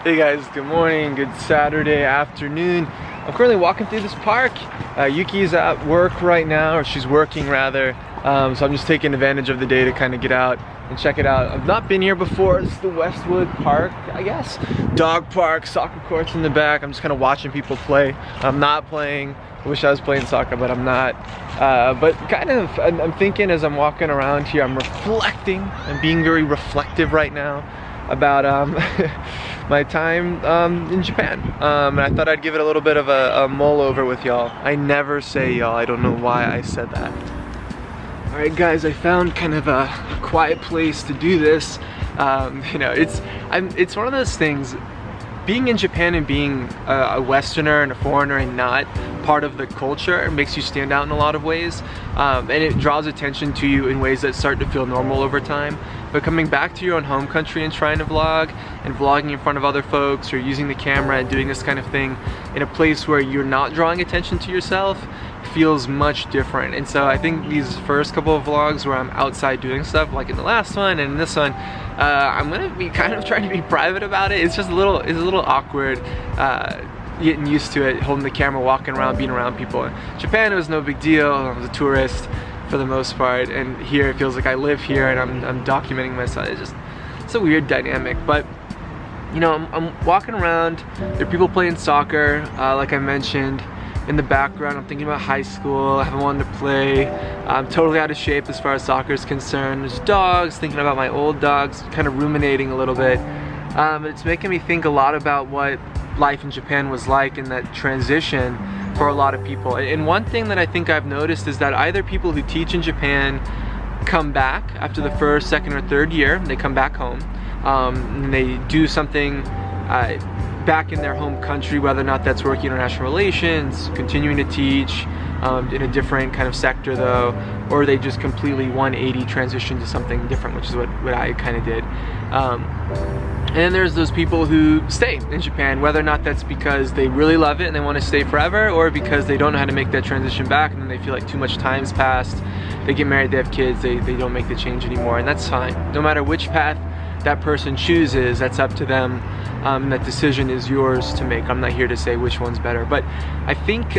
Hey guys, good morning, good Saturday afternoon. I'm currently walking through this park. Yuki's at work right now, or she's working rather. So I'm just taking advantage of the day to kind of get out and check it out. I've not been here before. This is the Westwood Park, I guess. Dog park, soccer courts in the back. I'm just kind of watching people play. I'm not playing. I wish I was playing soccer, but I'm not. But kind of, I'm thinking as I'm walking around here, I'm reflecting. I'm being very reflective right now about my time in Japan. And I thought I'd give it a little bit of a mull over with y'all. I never say y'all, I don't know why I said that. Alright guys, I found kind of a quiet place to do this. You know, it's one of those things, being in Japan and being a Westerner and a foreigner and not part of the culture makes you stand out in a lot of ways. And it draws attention to you in ways that start to feel normal over time. But coming back to your own home country and trying to vlog and vlogging in front of other folks or using the camera and doing this kind of thing in a place where you're not drawing attention to yourself feels much different. And so I think these first couple of vlogs where I'm outside doing stuff, like in the last one and in this one, I'm gonna be kind of trying to be private about it. It's just a little awkward getting used to it, holding the camera, walking around, being around people. In Japan, it was no big deal. I was a tourist for the most part, and here it feels like I live here and I'm documenting myself. It's a weird dynamic, but you know, I'm walking around. There are people playing soccer, like I mentioned. In the background, I'm thinking about high school. I haven't wanted to play. I'm totally out of shape as far as soccer is concerned. There's dogs, thinking about my old dogs, kind of ruminating a little bit. It's making me think a lot about what life in Japan was like in that transition for a lot of people. And one thing that I think I've noticed is that either people who teach in Japan come back after the first, second, or third year. They come back home and they do something back in their home country, whether or not that's working international relations, continuing to teach in a different kind of sector though, or they just completely 180 transition to something different, which is what I kind of did. And then there's those people who stay in Japan, whether or not that's because they really love it and they want to stay forever, or because they don't know how to make that transition back and then they feel like too much time's passed. They get married, they have kids, they don't make the change anymore, and that's fine. No matter which path that person chooses, that's up to them. That decision is yours to make. I'm not here to say which one's better, but I think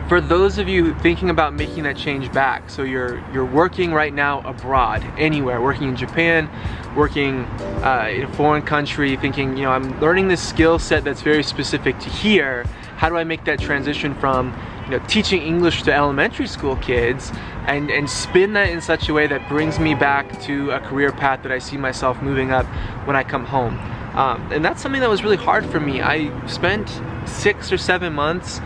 for those of you thinking about making that change back, so you're working right now abroad, anywhere, working in Japan, working in a foreign country, thinking, you know, I'm learning this skill set that's very specific to here. How do I make that transition from, you know, teaching English to elementary school kids and spin that in such a way that brings me back to a career path that I see myself moving up when I come home. And that's something that was really hard for me. I spent 6 or 7 months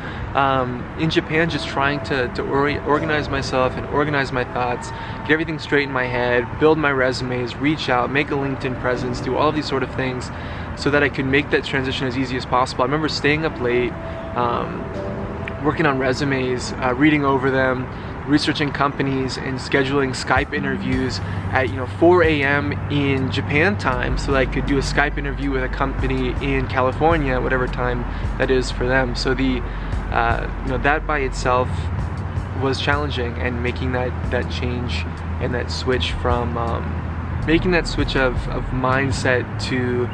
in Japan just trying to organize myself and organize my thoughts, get everything straight in my head, build my resumes, reach out, make a LinkedIn presence, do all of these sort of things so that I could make that transition as easy as possible. I remember staying up late, working on resumes, reading over them, researching companies and scheduling Skype interviews at 4 a.m. in Japan time so that I could do a Skype interview with a company in California, whatever time that is for them. So that by itself was challenging, and making that change and that switch from making that switch of mindset to,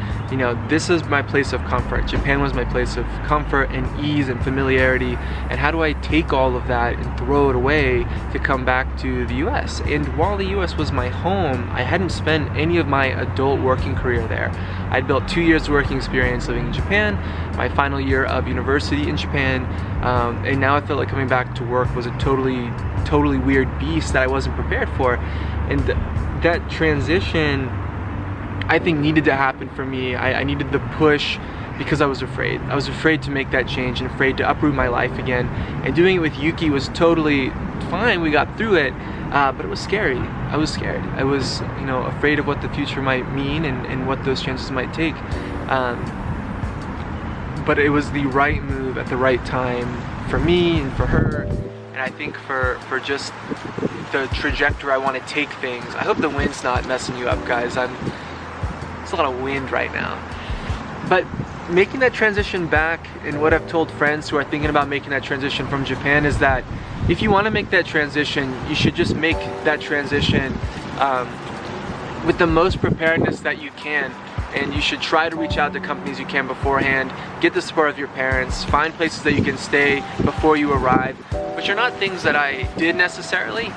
this is my place of comfort. Japan was my place of comfort and ease and familiarity, and how do I take all of that and throw it away to come back to the US? And while the US was my home, I hadn't spent any of my adult working career there. I'd built 2 years of working experience living in Japan, my final year of university in Japan, and now I felt like coming back to work was a totally weird beast that I wasn't prepared for. And that transition, I think, needed to happen for me. I needed the push because I was afraid. I was afraid to make that change and afraid to uproot my life again. And doing it with Yuki was totally fine. We got through it, but it was scary. I was scared. I was, afraid of what the future might mean and what those chances might take. But it was the right move at the right time for me and for her. And I think for just the trajectory I want to take things. I hope the wind's not messing you up, guys. There's a lot of wind right now. But making that transition back, and what I've told friends who are thinking about making that transition from Japan, is that if you want to make that transition, you should just make that transition with the most preparedness that you can and you should try to reach out to companies you can beforehand, get the support of your parents, find places that you can stay before you arrive, which are not things that I did necessarily.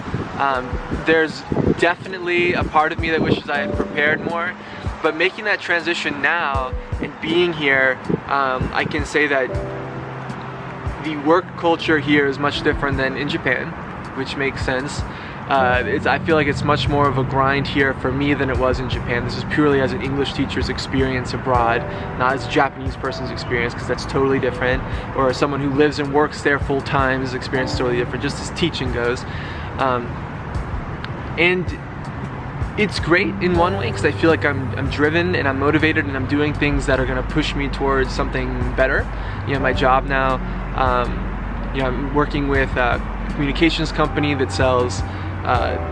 There's definitely a part of me that wishes I had prepared more, but making that transition now and being here, I can say that the work culture here is much different than in Japan, which makes sense. I feel like it's much more of a grind here for me than it was in Japan. This is purely as an English teacher's experience abroad, not as a Japanese person's experience, because that's totally different. Or someone who lives and works there full time, his experience is totally different, just as teaching goes. And it's great in one way, because I feel like I'm driven and I'm motivated and I'm doing things that are going to push me towards something better. You know, my job now, you know, I'm working with a communications company that sells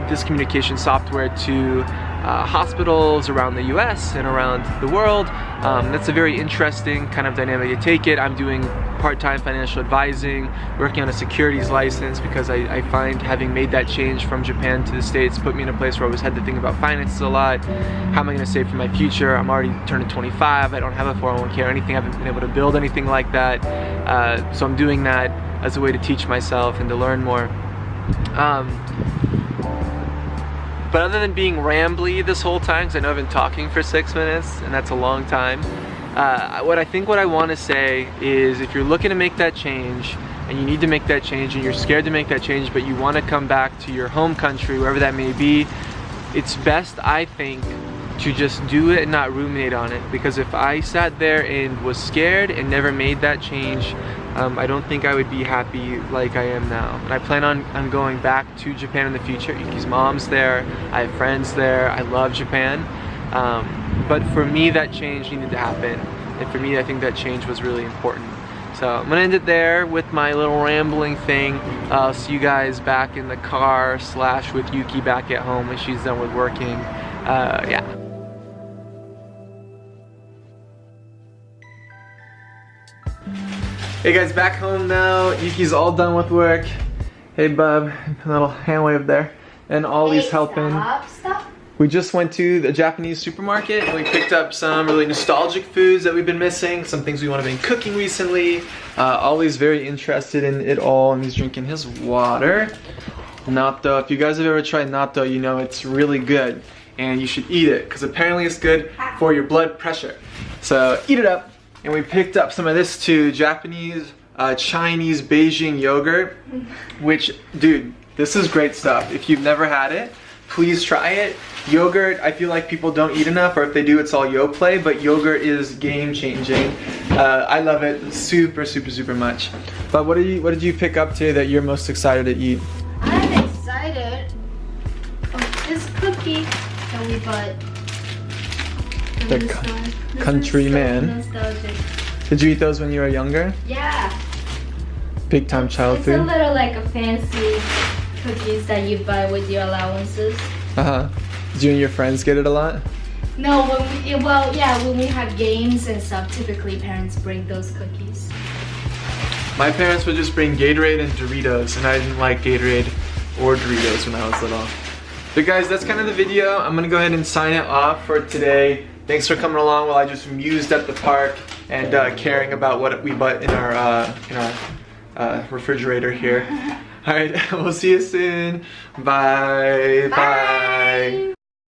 this communication software to hospitals around the US and around the world. That's a very interesting kind of dynamic to take it. I'm doing part-time financial advising, working on a securities license, because I find having made that change from Japan to the States put me in a place where I always had to think about finances a lot. How am I going to save for my future? I'm already turning 25. I don't have a 401k or anything. I haven't been able to build anything like that. So I'm doing that as a way to teach myself and to learn more. But other than being rambly this whole time, because I know I've been talking for 6 minutes and that's a long time, what I want to say is, if you're looking to make that change and you need to make that change and you're scared to make that change, but you want to come back to your home country, wherever that may be, it's best, I think, to just do it and not ruminate on it. Because if I sat there and was scared and never made that change, I don't think I would be happy like I am now. And I plan on going back to Japan in the future. Yuki's mom's there, I have friends there, I love Japan. But for me, that change needed to happen. And for me, I think that change was really important. So I'm gonna end it there with my little rambling thing. I'll see you guys back in the car / with Yuki back at home when she's done with working. Yeah. Hey guys, back home now. Yuki's all done with work. Hey bub, a little hand wave there. And Ollie's helping. Stop. We just went to the Japanese supermarket and we picked up some really nostalgic foods that we've been missing, some things we want to be cooking recently. Ollie's very interested in it all and he's drinking his water. Natto, if you guys have ever tried natto, you know it's really good and you should eat it because apparently it's good for your blood pressure. So eat it up. And we picked up some of this too, Japanese, Chinese Beijing yogurt, which, dude, this is great stuff. If you've never had it, please try it. Yogurt, I feel like people don't eat enough, or if they do, it's all Yoplait, but yogurt is game changing. I love it super, super, super much. But what did you pick up today that you're most excited to eat? I'm excited of this cookie that we bought. The Countryman. Did you eat those when you were younger? Yeah. Big time child food. It's a little like a fancy cookies that you buy with your allowances. Did you and your friends get it a lot? No, when we have games and stuff, typically parents bring those cookies. My parents would just bring Gatorade and Doritos, and I didn't like Gatorade or Doritos when I was little. But guys, that's kind of the video. I'm gonna go ahead and sign it off for today. Thanks for coming along while I just mused at the park and caring about what we bought in our refrigerator here. All right, we'll see you soon. Bye. Bye.